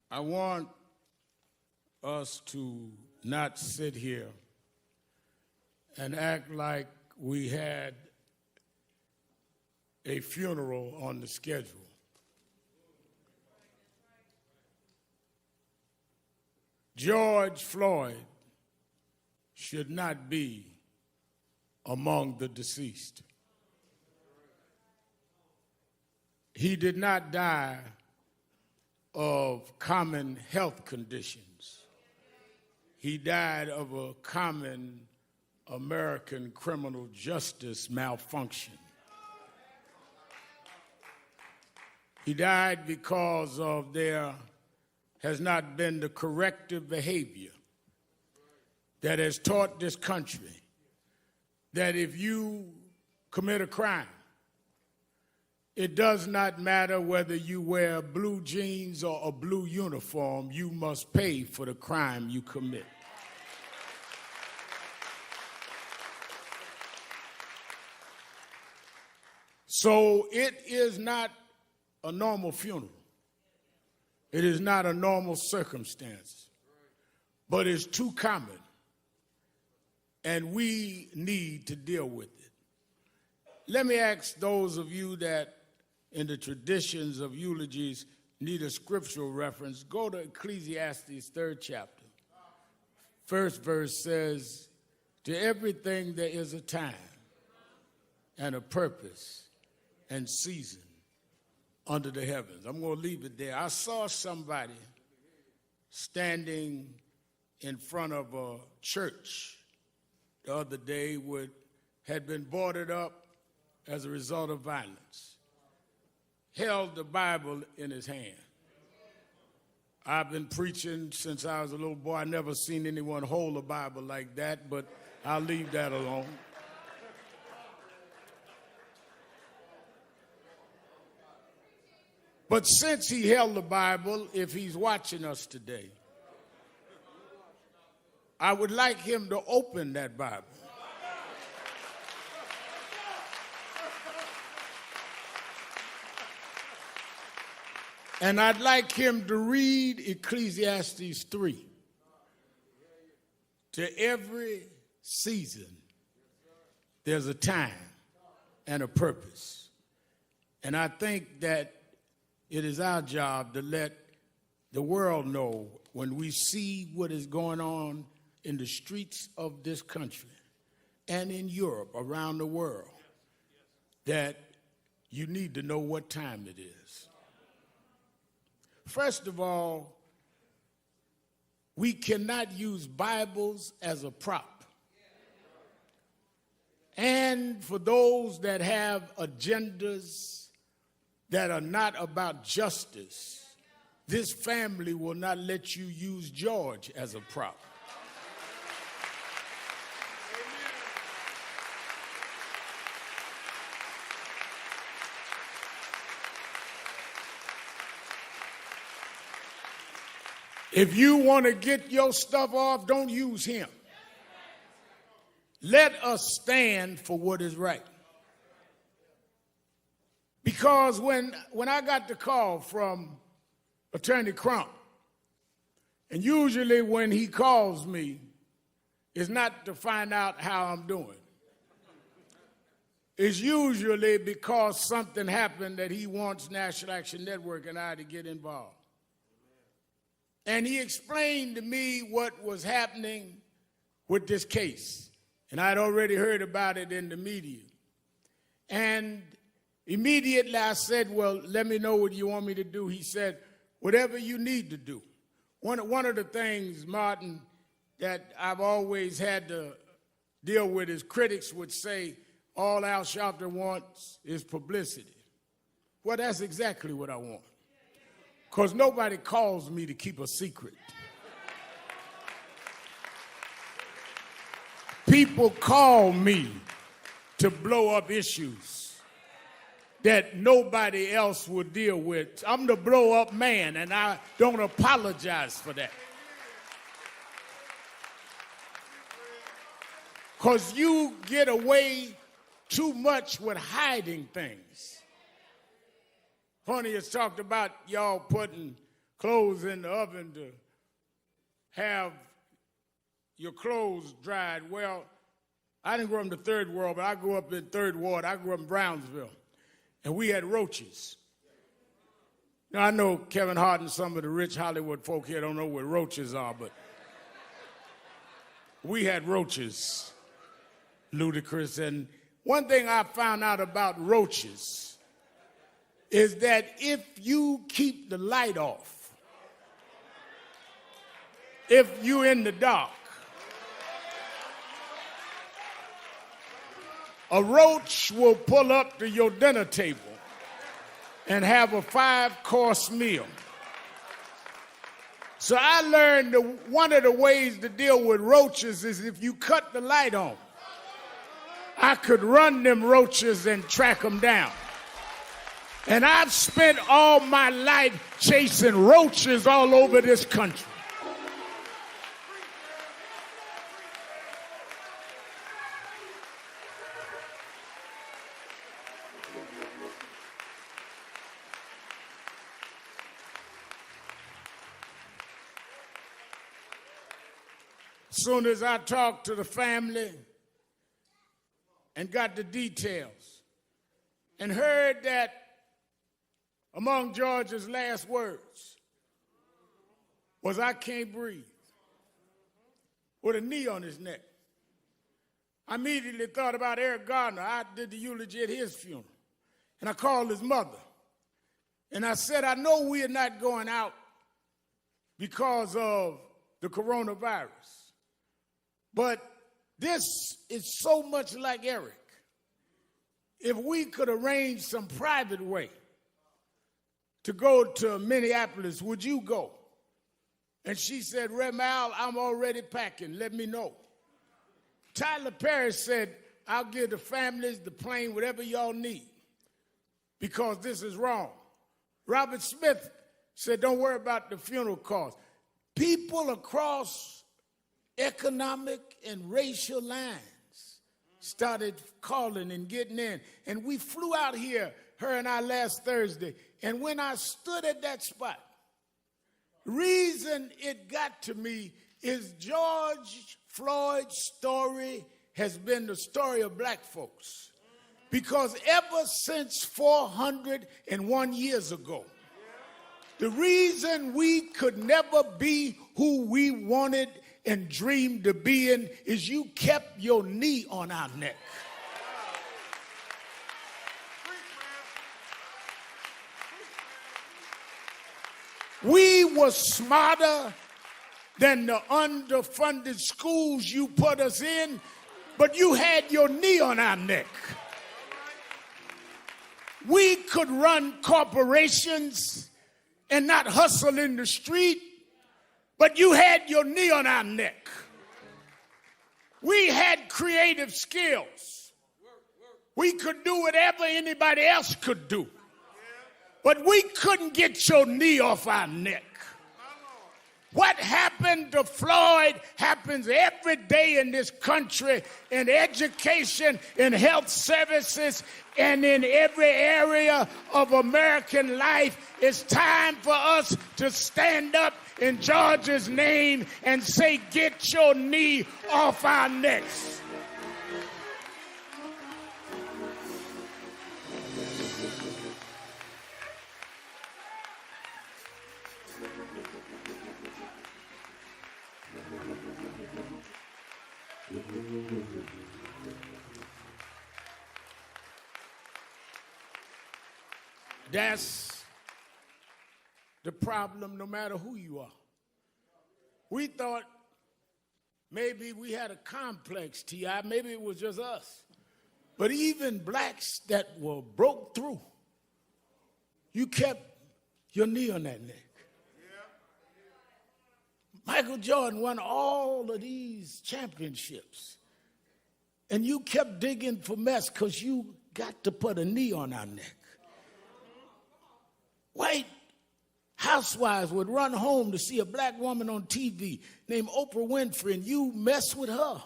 I want us to not sit here and act like we had a funeral on the schedule. George Floyd should not be among the deceased. He did not die of common health conditions. He died of a common American criminal justice malfunction. He died because of there has not been the corrective behavior that has taught this country that if you commit a crime, it does not matter whether you wear blue jeans or a blue uniform, you must pay for the crime you commit. So it is not a normal funeral. It is not a normal circumstance, but it's too common, and we need to deal with it. Let me ask those of you that in the traditions of eulogies need a scriptural reference, go to Ecclesiastes 3rd chapter. First verse says, to everything there is a time and a purpose and season under the heavens. I'm going to leave it there. I saw somebody standing in front of a church the other day had been boarded up as a result of violence, held the Bible in his hand. I've been preaching since I was a little boy. I never seen anyone hold a Bible like that, but I'll leave that alone. But since he held the Bible, if he's watching us today, I would like him to open that Bible. And I'd like him to read Ecclesiastes 3. To every season, there's a time and a purpose. And I think that it is our job to let the world know when we see what is going on in the streets of this country and in Europe, around the world, that you need to know what time it is. First of all, we cannot use Bibles as a prop. And for those that have agendas that are not about justice, this family will not let you use George as a prop. If you want to get your stuff off, don't use him. Let us stand for what is right. Because when I got the call from Attorney Crump, and usually when he calls me, it's not to find out how I'm doing. It's usually because something happened that he wants National Action Network and I to get involved. And he explained to me what was happening with this case. And I'd already heard about it in the media. And immediately I said, well, let me know what you want me to do. He said, whatever you need to do. One of the things, Martin, that I've always had to deal with is critics would say, all Al Sharpton wants is publicity. Well, that's exactly what I want. Because nobody calls me to keep a secret. People call me to blow up issues that nobody else will deal with. I'm the blow-up man, and I don't apologize for that. Because you get away too much with hiding things. Honey has talked about y'all putting clothes in the oven to have your clothes dried. Well, I didn't grow up in the third world, but I grew up in third ward. I grew up in Brownsville, and we had roaches. Now, I know Kevin Hart and some of the rich Hollywood folk here don't know what roaches are, but we had roaches, ludicrous. And one thing I found out about roaches is that if you keep the light off, if you're in the dark, a roach will pull up to your dinner table and have a 5-course meal. So I learned that one of the ways to deal with roaches is if you cut the light on, I could run them roaches and track them down. And I've spent all my life chasing roaches all over this country. As soon as I talked to the family and got the details and heard that among George's last words was, "I can't breathe," with a knee on his neck, I immediately thought about Eric Gardner. I did the eulogy at his funeral, and I called his mother, and I said, "I know we are not going out because of the coronavirus, but this is so much like Eric. If we could arrange some private way to go to Minneapolis, would you go?" And she said, "Reverend Al, I'm already packing. Let me know." Tyler Perry said, "I'll give the families, the plane, whatever y'all need, because this is wrong." Robert Smith said, "Don't worry about the funeral costs." People across economic and racial lines started calling and getting in. And we flew out here, her and I, last Thursday. And when I stood at that spot, the reason it got to me is George Floyd's story has been the story of black folks. Because ever since 401 years ago, the reason we could never be who we wanted and dreamed to be in is you kept your knee on our neck. We were smarter than the underfunded schools you put us in, but you had your knee on our neck. We could run corporations and not hustle in the street, but you had your knee on our neck. We had creative skills. We could do whatever anybody else could do, but we couldn't get your knee off our neck. What happened to Floyd happens every day in this country, in education, in health services, and in every area of American life. It's time for us to stand up in George's name and say, "Get your knee off our necks." That's the problem, no matter who you are. We thought maybe we had a complex, T.I., maybe it was just us. But even blacks that were broke through, you kept your knee on that neck. Michael Jordan won all of these championships, and you kept digging for mess because you got to put a knee on our neck. White housewives would run home to see a black woman on TV named Oprah Winfrey, and you mess with her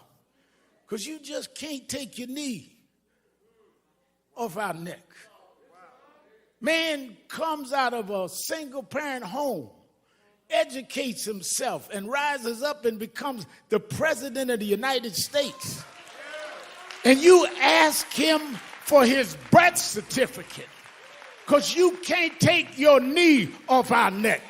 because you just can't take your knee off our neck. Man comes out of a single-parent home educates himself and rises up and becomes the president of the United States, and you ask him for his birth certificate, because you can't take your knee off our neck.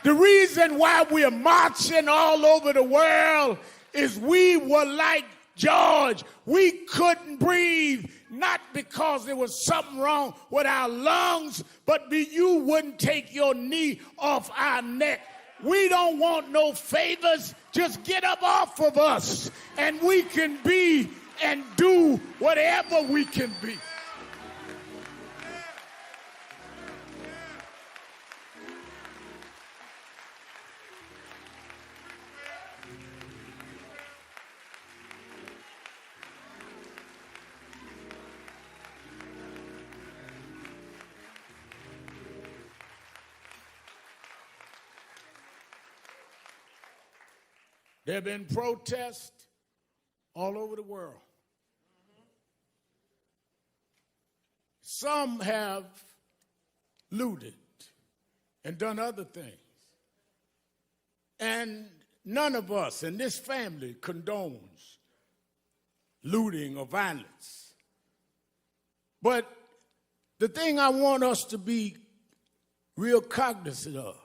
The reason why we're marching all over the world is we were like George. We couldn't breathe, not because there was something wrong with our lungs, but you wouldn't take your knee off our neck. We don't want no favors. Just get up off of us, and we can be and do whatever we can be. There have been protests all over the world. Some have looted and done other things. And none of us in this family condones looting or violence. But the thing I want us to be real cognizant of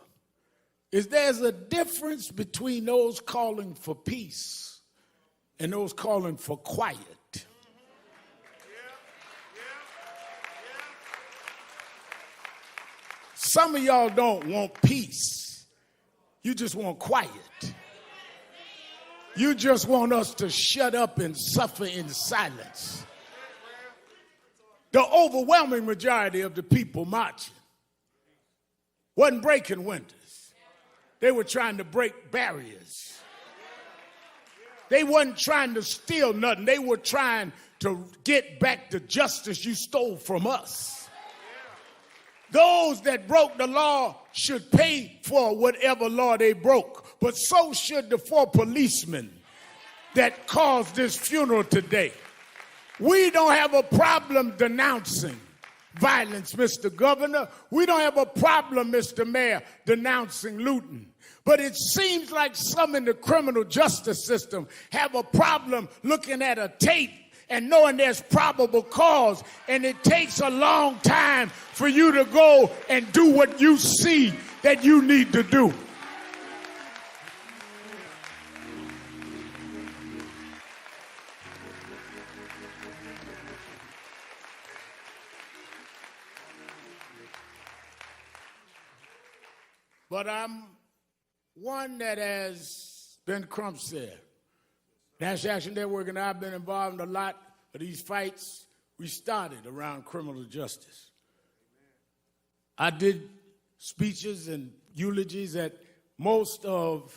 is there's a difference between those calling for peace and those calling for quiet. Some of y'all don't want peace. You just want quiet. You just want us to shut up and suffer in silence. The overwhelming majority of the people marching wasn't breaking windows. They were trying to break barriers. They wasn't trying to steal nothing. They were trying to get back the justice you stole from us. Those that broke the law should pay for whatever law they broke, but so should the 4 policemen that caused this funeral today. We don't have a problem denouncing violence, Mr. Governor. We don't have a problem, Mr. Mayor, denouncing looting. But it seems like some in the criminal justice system have a problem looking at a tape and knowing there's probable cause, and it takes a long time for you to go and do what you see that you need to do. But I'm one that has been Crump said. National Action Network and I have been involved in a lot of these fights we started around criminal justice. I did speeches and eulogies at most of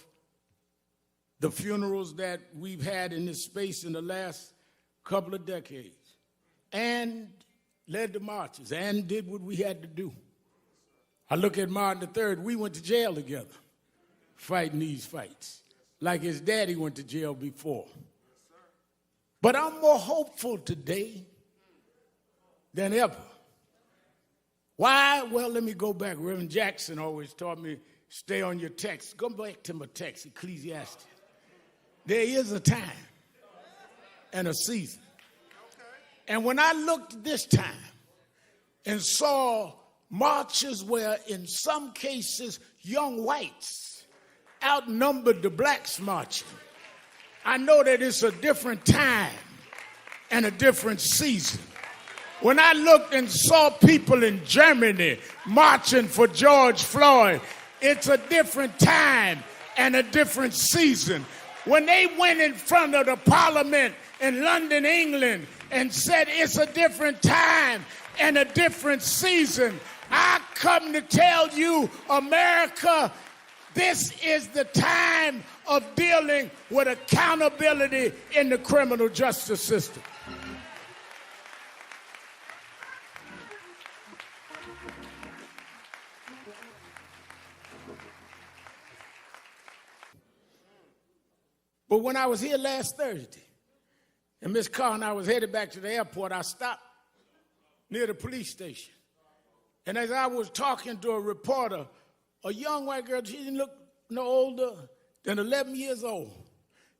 the funerals that we've had in this space in the last couple of decades, and led the marches and did what we had to do. I look at Martin III, we went to jail together fighting these fights, like his daddy went to jail before. But I'm more hopeful today than ever. Why? Well, let me go back. Reverend Jackson always taught me, stay on your text. Go back to my text, Ecclesiastes. There is a time and a season. And when I looked this time and saw marches where in some cases young whites outnumbered the blacks marching, I know that it's a different time and a different season. When I looked and saw people in Germany marching for George Floyd, it's a different time and a different season. When they went in front of the parliament in London, England, and said it's a different time and a different season, I come to tell you, America, this is the time of dealing with accountability in the criminal justice system. But when I was here last Thursday, and Miss Carr and I was headed back to the airport, I stopped near the police station. And as I was talking to a reporter a young white girl, she didn't look no older than 11 years old.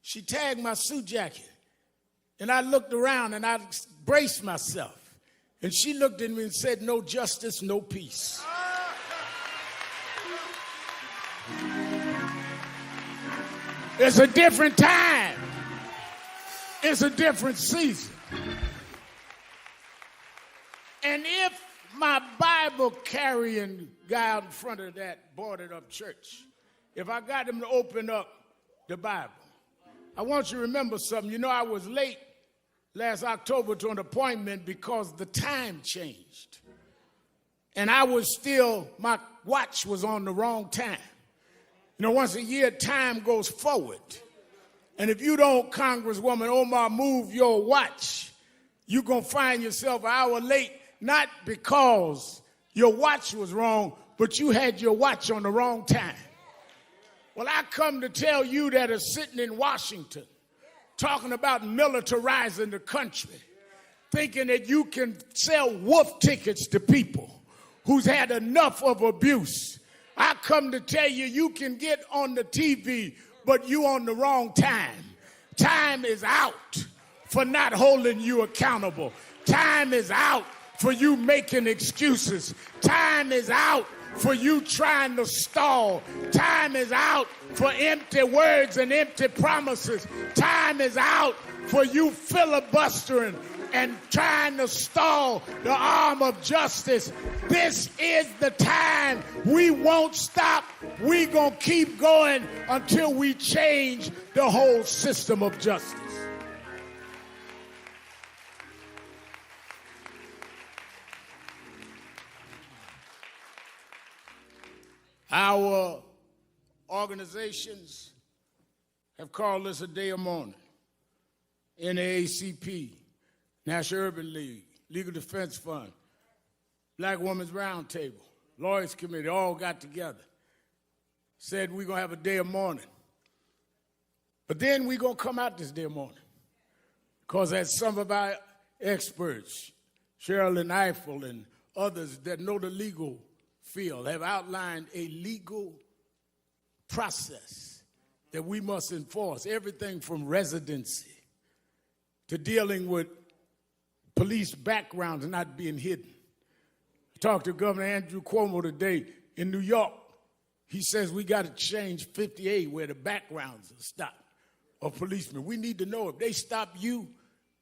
She tagged my suit jacket, and I looked around and I braced myself. And she looked at me and said, "No justice, no peace." It's a different time. It's a different season. And if my Bible carrying guy out in front of that boarded up church, if I got him to open up the Bible, I want you to remember something. You know, I was late last October to an appointment because the time changed. And I was still, my watch was on the wrong time. You know, once a year, time goes forward. And if you don't, Congresswoman Omar, move your watch, you're going to find yourself an hour late, not because your watch was wrong, but you had your watch on the wrong time. Well, I come to tell you that are sitting in Washington, talking about militarizing the country, thinking that you can sell wolf tickets to people who's had enough of abuse. I come to tell you, you can get on the TV, but you on the wrong time. Time is out for not holding you accountable. Time is out for you making excuses. Time is out for you trying to stall. Time is out for empty words and empty promises. Time is out for you filibustering and trying to stall the arm of justice. This is the time. We won't stop. We're going to keep going until we change the whole system of justice. Our organizations have called this a day of mourning. NAACP, National Urban League, Legal Defense Fund, Black Women's Roundtable, Lawyers Committee, all got together, said we're going to have a day of mourning. But then we're going to come out this day of mourning. Because as some of our experts, Cheryl Eiffel and others that know the legal field, have outlined a legal process that we must enforce, everything from residency to dealing with police backgrounds not being hidden. I talked to Governor Andrew Cuomo today in New York. He says we got to change 58 where the backgrounds are stopped of policemen. We need to know if they stop you,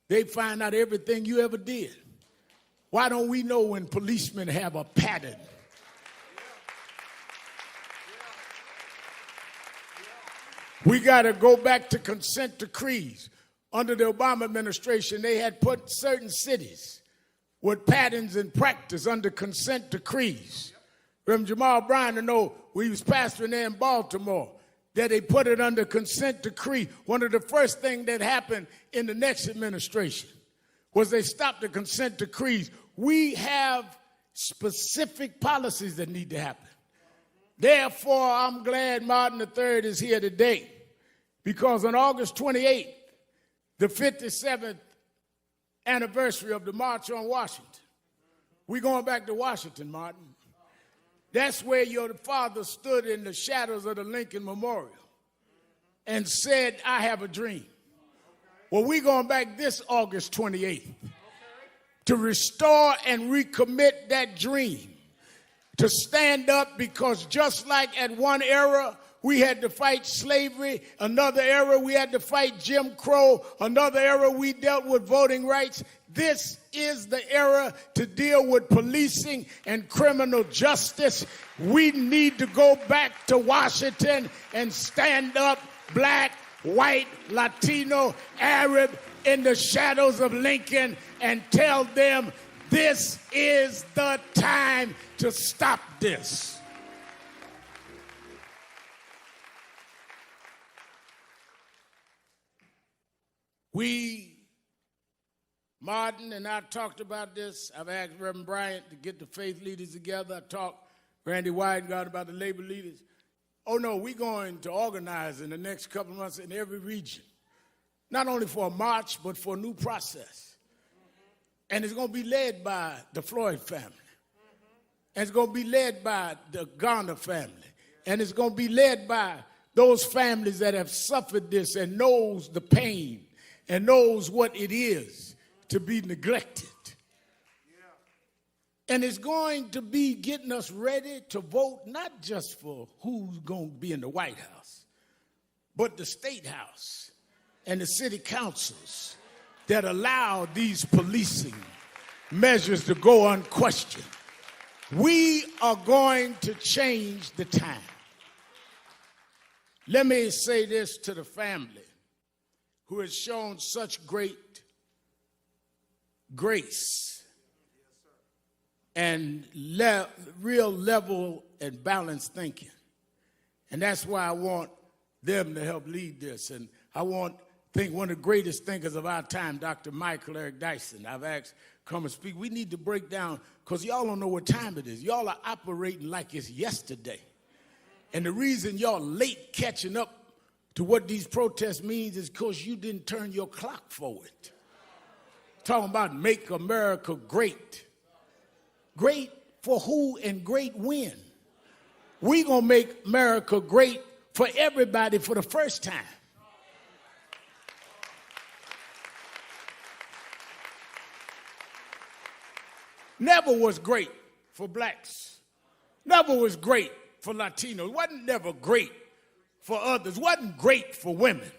they find out everything you ever did. Why don't we know when policemen have a pattern? We got to go back to consent decrees. Under the Obama administration, they had put certain cities with patterns and practice under consent decrees. Reverend Jamal Bryan, to know, we was pastoring there in Baltimore, that they put it under consent decree. One of the first things that happened in the next administration was they stopped the consent decrees. We have specific policies that need to happen. Therefore, I'm glad Martin III is here today, because on August 28th, the 57th anniversary of the March on Washington, we're going back to Washington, Martin. That's where your father stood in the shadows of the Lincoln Memorial and said, "I have a dream." Well, we're going back this August 28th to restore and recommit that dream, to stand up, because just like at one era we had to fight slavery, another era we had to fight Jim Crow, another era we dealt with voting rights, this is the era to deal with policing and criminal justice. We need to go back to Washington and stand up, black, white, Latino, Arab, in the shadows of Lincoln, and tell them this is the time to stop this. Martin and I talked about this. I've asked Reverend Bryant to get the faith leaders together. I talked Randy Weidengard about the labor leaders. Oh no, we're going to organize in the next couple of months in every region, not only for a march, but for a new process. And it's going to be led by the Floyd family. And it's going to be led by the Garner family. And it's going to be led by those families that have suffered this and knows the pain and knows what it is to be neglected. And it's going to be getting us ready to vote not just for who's going to be in the White House, but the State House and the city councils that allow these policing measures to go unquestioned. We are going to change the time. Let me say this to the family who has shown such great grace and real level and balanced thinking. And that's why I want them to help lead this. And I think one of the greatest thinkers of our time, Dr. Michael Eric Dyson, I've asked come and speak. We need to break down, because y'all don't know what time it is. Y'all are operating like it's yesterday. And the reason y'all late catching up to what these protests means is because you didn't turn your clock forward. Talking about make America great. Great for who and great when? We're going to make America great for everybody for the first time. Never was great for blacks. Never was great for Latinos. Wasn't never great for others. Wasn't great for women.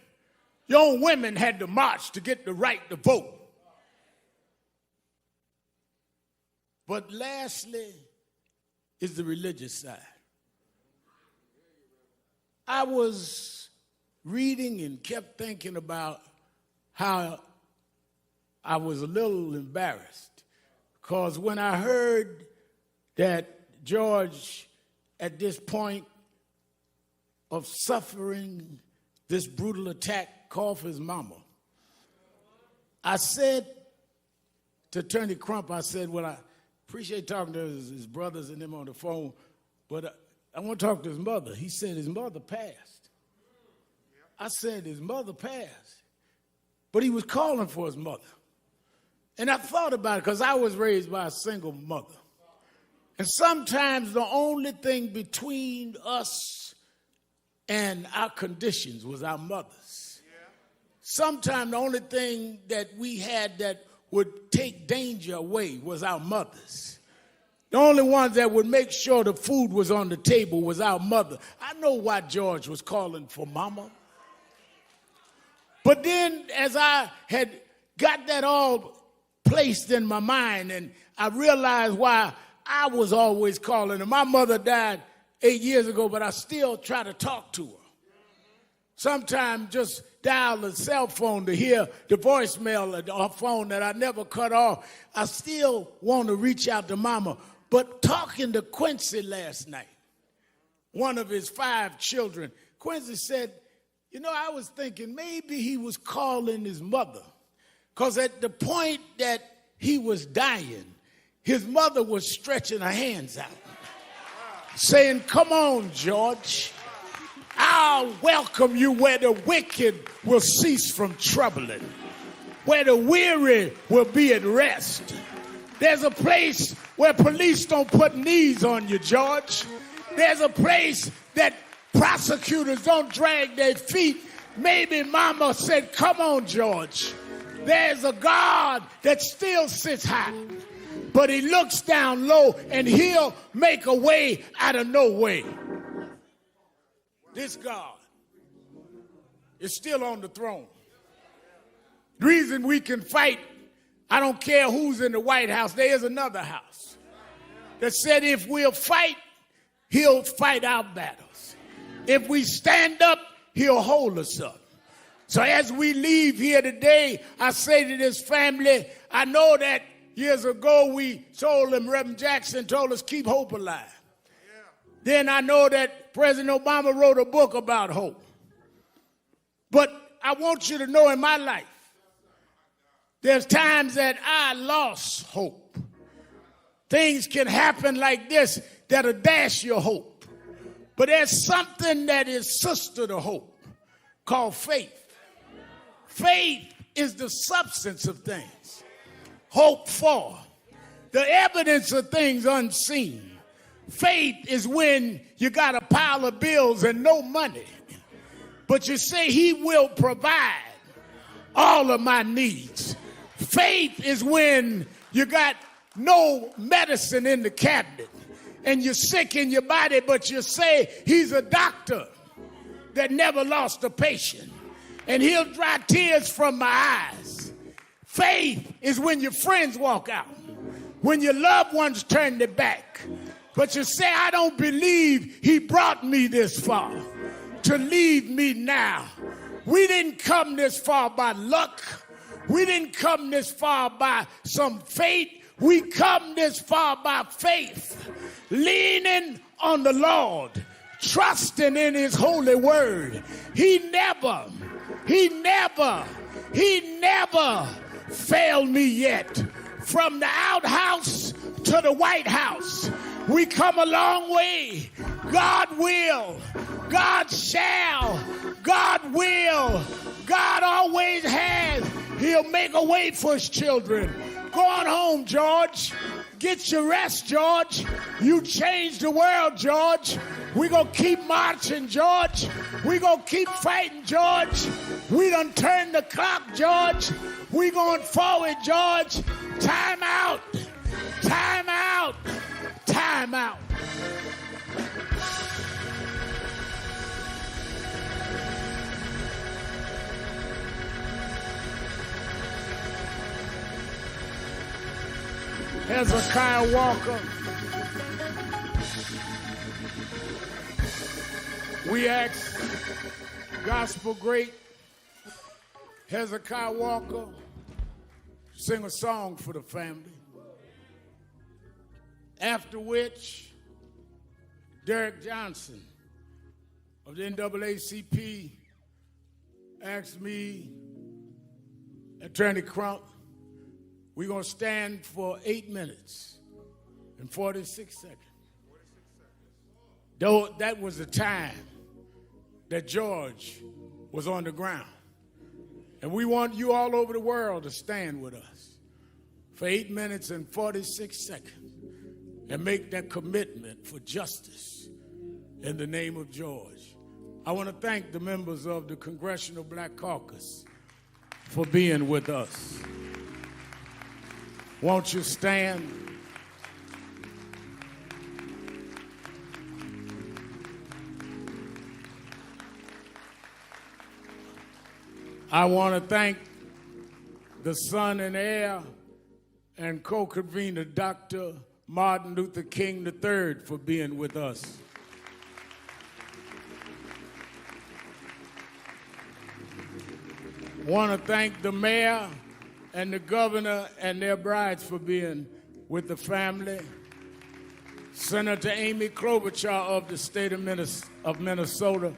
Young women had to march to get the right to vote. But lastly is the religious side. I was reading and kept thinking about how I was a little embarrassed. Because when I heard that George, at this point of suffering this brutal attack, called for his mama, I said to Attorney Crump, I said, well, I appreciate talking to his brothers and them on the phone, but I want to talk to his mother. He said his mother passed. I said his mother passed. But he was calling for his mother. And I thought about it because I was raised by a single mother. And sometimes the only thing between us and our conditions was our mothers. Sometimes the only thing that we had that would take danger away was our mothers. The only ones that would make sure the food was on the table was our mother. I know why George was calling for mama. But then as I had got that all placed in my mind, and I realized why I was always calling her. My mother died 8 years ago, but I still try to talk to her. Sometimes just dial the cell phone to hear the voicemail of her phone that I never cut off. I still want to reach out to mama. But talking to Quincy last night, one of his 5 children, Quincy said, you know, I was thinking maybe he was calling his mother. Because at the point that he was dying, his mother was stretching her hands out, saying, come on, George, I'll welcome you where the wicked will cease from troubling, where the weary will be at rest. There's a place where police don't put knees on you, George. There's a place that prosecutors don't drag their feet. Maybe mama said, come on, George. There's a God that still sits high, but he looks down low and he'll make a way out of no way. This God is still on the throne. The reason we can fight, I don't care who's in the White House, there is another house that said if we'll fight, he'll fight our battles. If we stand up, he'll hold us up. So as we leave here today, I say to this family, I know that years ago we told them, Reverend Jackson told us, keep hope alive. Yeah. Then I know that President Obama wrote a book about hope. But I want you to know in my life, there's times that I lost hope. Things can happen like this that'll dash your hope. But there's something that is sister to hope called faith. Faith is the substance of things, hope for, the evidence of things unseen. Faith is when you got a pile of bills and no money, but you say he will provide all of my needs. Faith is when you got no medicine in the cabinet and you're sick in your body, but you say he's a doctor that never lost a patient and he'll dry tears from my eyes. Faith is when your friends walk out, when your loved ones turn their back, but you say, I don't believe he brought me this far to leave me now. We didn't come this far by luck. We didn't come this far by some fate. We come this far by faith, leaning on the Lord, trusting in his holy word. He never failed me yet. From the outhouse to the White House, we come a long way. God will, God shall, God will, God always has. He'll make a way for his children. Go on home, George. Get your rest, George. You changed the world, George. We're going to keep marching, George. We're going to keep fighting, George. We done turned the clock, George. We're going forward, George. Time out. Time out. Time out. Hezekiah Walker. We asked gospel great Hezekiah Walker sing a song for the family. After which, Derek Johnson of the NAACP asked me, Attorney Crump, we're going to stand for 8 minutes and 46 seconds. Though that was the time that George was on the ground. And we want you all over the world to stand with us for 8 minutes and 46 seconds and make that commitment for justice in the name of George. I want to thank the members of the Congressional Black Caucus for being with us. Won't you stand? I want to thank the son and heir and co-convener, Dr. Martin Luther King III, for being with us. I want to thank the mayor and the governor and their brides for being with the family. Senator Amy Klobuchar of the state of Minnesota.